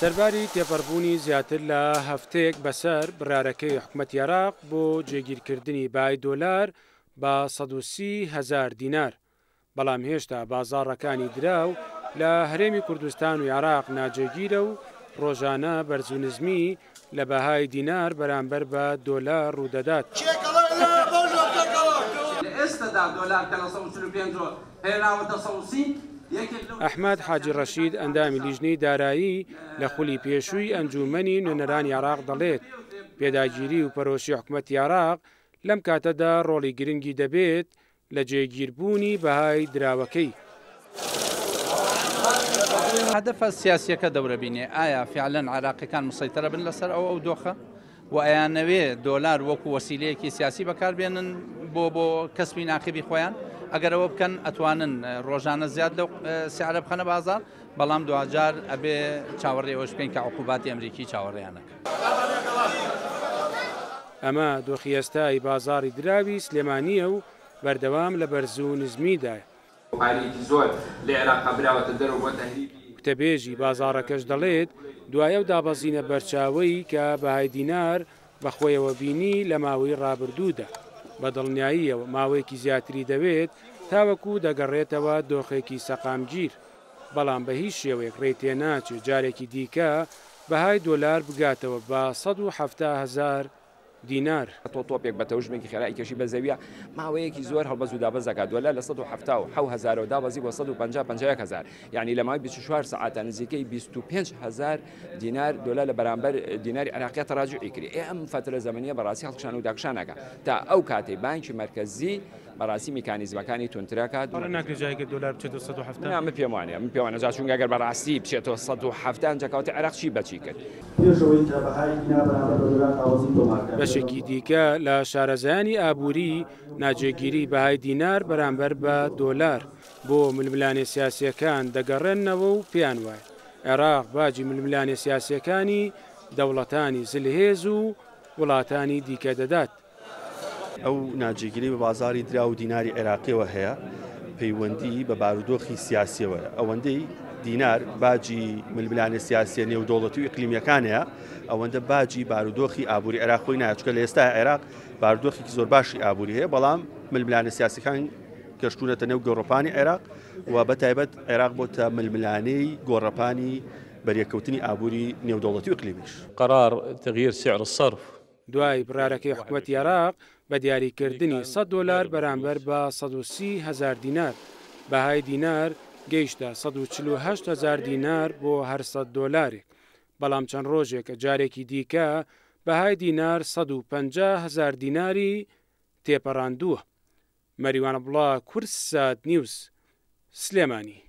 سەرباری تێپەڕبوونی زیاتر لە هەفتەیەک بەسەر بڕارەکەی حکوومەتی عێراق بۆ جێگیرکردنی بای دۆلار بە 130,000 دینار، بەڵام هێشتا بازاڕەکانی دراو لە هەرێمی کوردستان و عێراق ناجێگیرە و ڕۆژانە بەرزونزمی لە بەهای دینار بەرامبەر بە دۆلار ڕوودەدات. ئەحمەد حاجی ڕەشید ئەندامی لیژنەی دارایی لە خولی پێشووی ئەنجومەنی نوێنەرانی عێراق دەڵێت پێداگیری و پەرۆشی حکوومەتی عێراق لەم کاتەدا ڕۆڵی گرنگی دەبێت لە جێگیربوونی بەهای دراوەکەی. هەدەفە سیاسیەکە دەورەبینێ ئایا فعلەن عێراقیەکان مسەیتەرە بن لەسەر ئەو دۆخە و ئەیانەوێ دۆلار وەکو وەسیلەیەکی سیاسی بەکاربێنن بۆ کەسبی ناخبی خۆیان. ئەگەرەوە بکەن ئەتوانن ڕۆژانە زیاد لەو سیارە بخەنە بازار، بەڵام دوجار ئەبێ چاوەڕێەوەش بکەین کە عقوباتی ئەمریکی چاوەڕێیانەکە. ئەمە دۆخی ئێستای بازاڕی دراوی سلێمانیە و بەردەوام لە بەرزونزمیدایە. کتەبێژی بازاڕەکەش دەڵێت دوایە و دابەزینە بەرچاوی کە بەهای دینار بەخۆیەوە بینی لە ماوەی ڕابردوودا بە دڵنیاییەوە ماوەیەکی زیاتری دەوێت تاوەکو دەگەڕێتەوە دۆخێکی سەقامگیر، بەڵام بە هیچ شێوەیەک ڕێتێناچێت جارێکی دیکە بەهای دۆلار بگاتەوە بە 170,000 دینار. تۆپێک بە تەوژمێکی خێرایی کەشی بە زەویە ماوەیەکی زۆر هەڵبەز و دابەز دەکات دۆلار لە 170,000 و دابەزی بۆ 150,000 یعنی لە ماوەی 24 ساعاتە نزیکەی 25,000 دینار دۆلار لە بەرامبەر دیناری عێراقیە تەراجوعی کردی. ئەم فترە زەمەنیە بەڕاستی هەڵکشان و داکشانەکە تا ئەو کاتەی بانکی مرکزی بەڕاستی میکانیزمەکانی تونترەکە ناکرێت دۆلار بچێتەوە 170. من پێوانە جا چونکە ئەگەر بەڕاستی بچێتەوە 170 جاکەوتی عێراق چی بەچی کرد. بەشێکی دیکە لە شارەزایانی ئابووری ناجێگیری بەهای دینار بەرامبەر بە دۆلار بۆ ململانێ سیاسیەکان دەگەڕێنەوە و پێیان وایە عێراق باجی ململانێ سیاسیەکانی دەوڵەتانی زلهێز و وڵاتانی دیکە دەدات. ئەو ناجێگیری بە بازاری درا و دیناری عێراقیەوە هەیە پەیوەندی بە بارودۆخی سیاسیەوە ئەوەندەی دینار باجی ململانێ سیاسیە نێودوڵەتی و ئیقلیمیەکانەیە ئەوەندە باجی بارودۆخی ئابووری عێراق خۆی نایچکە لە ئێستا عێراق بارودۆخێکی زۆر باشی ئابووری هەیە، بەڵام ململانێ سیاسیەکان کەشتونەتە نێو گۆڕەپانی عێراق و بەتایبەت عێراق بۆتە ململانەی گۆڕەپانی بەریەکەوتنی ئابووری نێودوڵەتی و ئیقلیمیش. قرار تغییر سعر الصرف دوای بڕارەکەی حکوومەتی عێراق بە دیاریکردنی 100 دۆلار بەرامبەر بە 130,000 دینار بەهای دینار گەیشتە 148,000 دینار بۆ هەر 100 دۆلارێک، بەڵام چەند ڕۆژێکە جارێکی دیکە بەهای دینار 150,000 دیناری تێپەڕاندووە. مەریوانە بڵا، کورسات نیوز، سلێمانی.